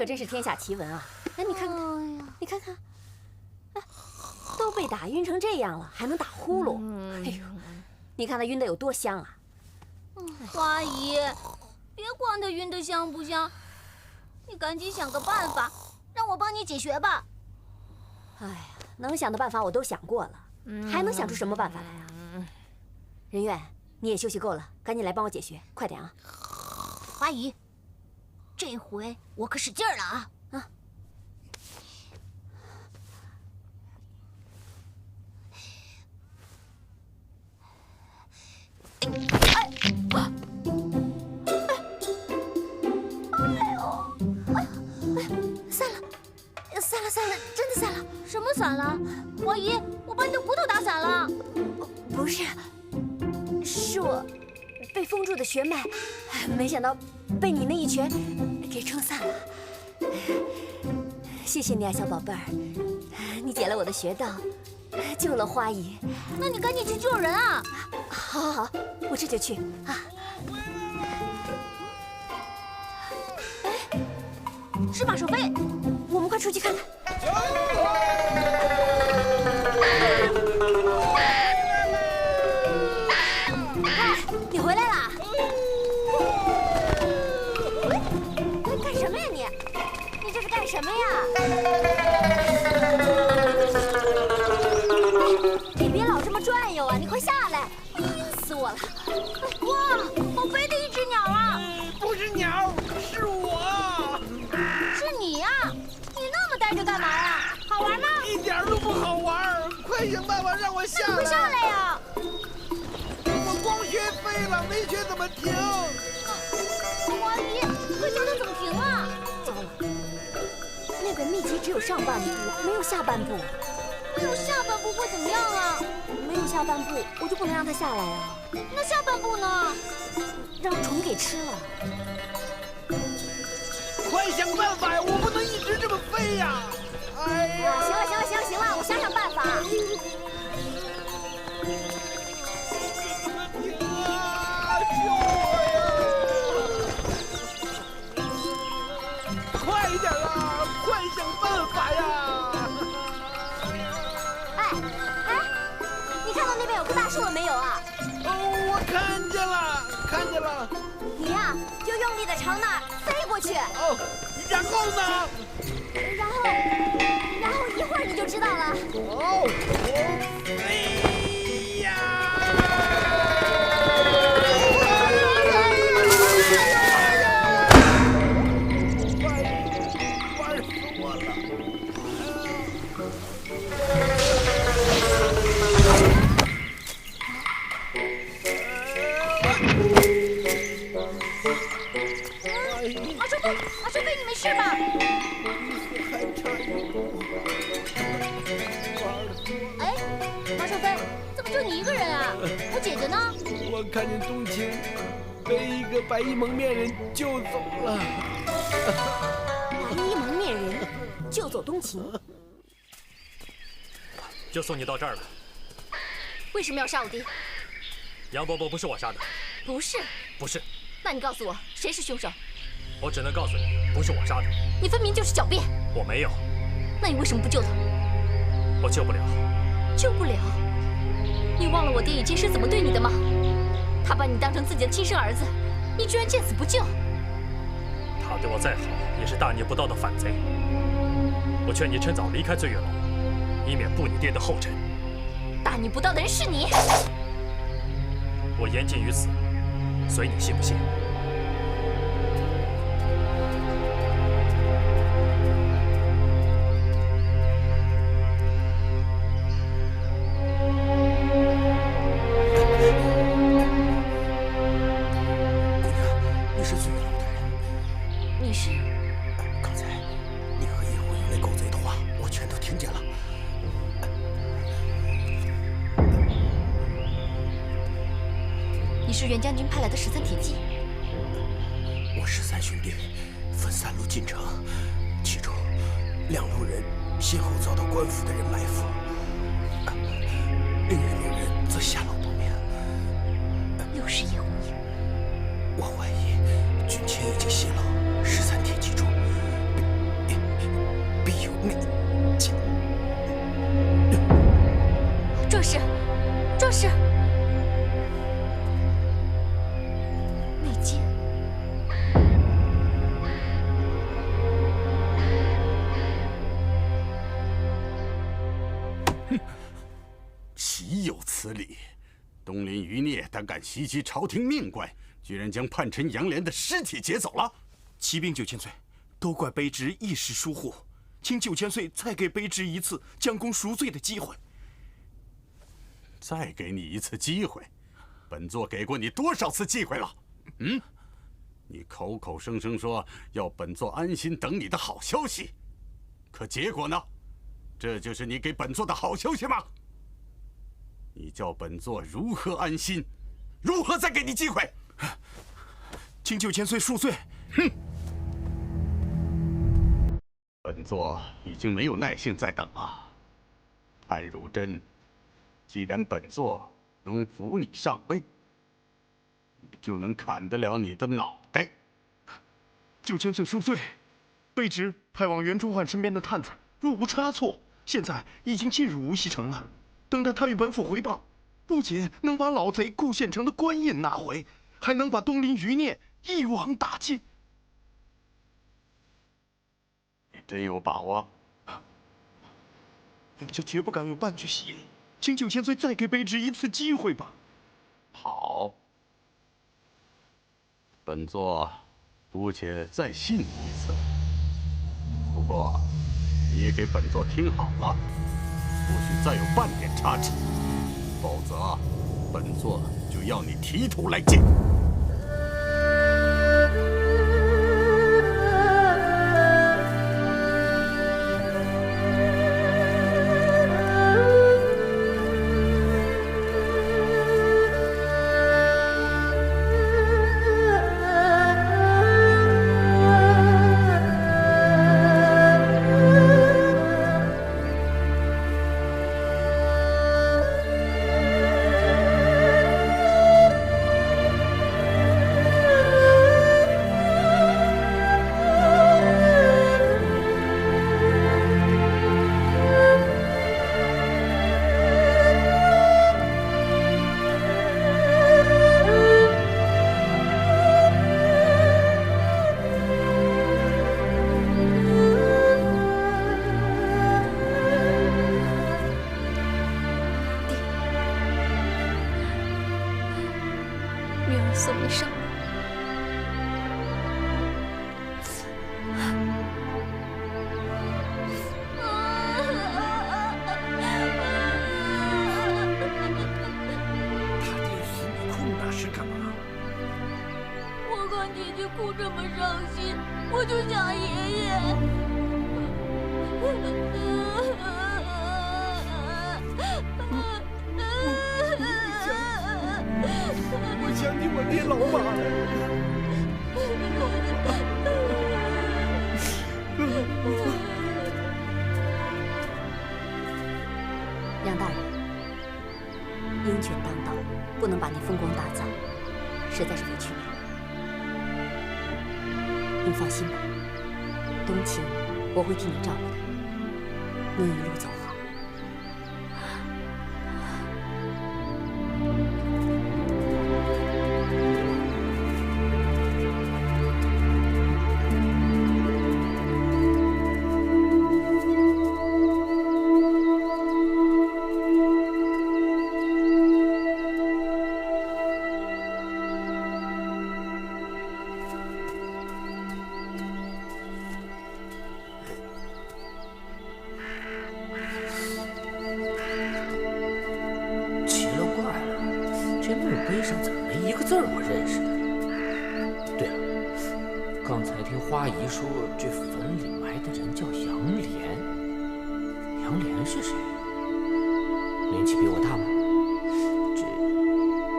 真是天下奇闻啊！哎，你看看，你看看，哎，都被打晕成这样了，还能打呼噜？哎呦，你看他晕的有多香啊！花阿姨，别管他晕的香不香，你赶紧想个办法，让我帮你解决吧。哎呀，能想的办法我都想过了，还能想出什么办法来啊？任苑，你也休息够了，赶紧来帮我解决，快点啊！花阿姨，这回我可使劲了啊！散了，真的散了！什么散了？花姨，我把你的骨头打散了。不是，是我被封住的血脉，没想到被你那一拳给撑散了。谢谢你啊，小宝贝儿，你解了我的穴道，救了花姨。那你赶紧去救人啊！好，好，好，我这就去啊。哎，是马守飞，我们快出去看看。你回来啦！干什么呀你？你这是干什么呀？你别老这么转悠啊！你快下来！晕死我了！哇，好肥的一只鸟啊！不是鸟，是我。是你呀！你那么呆着干嘛呀？好玩吗？一点都不好玩！快想办法让我下来！快下来呀！我光学废了，没学怎么停。花姨，可教他怎么停啊？糟了，那本秘籍只有上半部，没有下半部。没有下半部会怎么样啊？没有下半部，我就不能让它下来啊。那下半部呢？让虫给吃了。快想办法呀！我不能一直这么飞呀！哎呀！行了，行了，行了，行了，我想想办法。救我呀！快一点啊！快想办法呀！你看到那边有棵大树了没有啊？哦，我看见了，看见了。你呀，就用力的朝那儿飞过去。哦，然后呢？然后一会儿你就知道了。哦，飞呀！玩死我了！马守飞，你没事吧？还差一步。哎，马守飞，怎么就你一个人啊？我姐姐呢？我看见冬青被一个白衣蒙面人救走了。白衣蒙面人救走冬晴，就送你到这儿了。为什么要杀我爹？杨伯伯不是我杀的。不是。不是。那你告诉我，谁是凶手？我只能告诉你，不是我杀的。你分明就是狡辩。我没有。那你为什么不救他？我救不了。救不了？你忘了我爹以前是怎么对你的吗？他把你当成自己的亲生儿子，你居然见死不救。他对我再好，也是大逆不道的反贼。我劝你趁早离开醉月楼，以免步你爹的后尘。大逆不道的人是你。我言尽于此，随你信不信。你是袁将军派来的13铁骑。我13兄弟分3路进城，其中2路人先后遭到官府的人埋伏，另1路人则下落不明。又是叶红衣。我怀疑军情已经泄露，13铁骑中东林余孽胆敢袭击朝廷命官，居然将叛臣杨涟的尸体劫走了。启禀9000岁，都怪卑职一时疏忽，请9000岁再给卑职一次将功赎罪的机会。再给你一次机会？本座给过你多少次机会了？嗯？你口口声声说要本座安心等你的好消息，可结果呢？这就是你给本座的好消息吗？你叫本座如何安心？如何再给你机会？请9000岁恕罪。哼！本座已经没有耐性再等了。安如真，既然本座能扶你上位，就能砍得了你的脑袋。9000岁恕罪，卑职派往袁崇焕身边的探子，若无差错，现在已经进入无锡城了。等待他与本府回报，不仅能把老贼顾县城的官印拿回，还能把东林余孽一网打尽。你真有把握？我就绝不敢有半句戏言，请9000岁再给卑职一次机会吧。好，本座姑且再信你一次。不过，你也给本座听好了，不许再有半点差池，否则本座就要你提头来见。送你上路。他爹许你哭那是干嘛？我看姐姐哭这么伤心，我就想爷爷。我想起我爹老马了。杨大人，鹰犬当道，不能把您风光大葬，实在是委屈您。您放心吧，冬青我会替你照顾的。您一路走好。碑上怎么没一个字我认识的？对了，刚才听花姨说这坟里埋的人叫杨莲，杨莲是谁？年纪比我大吗？这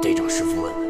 得找师傅问问。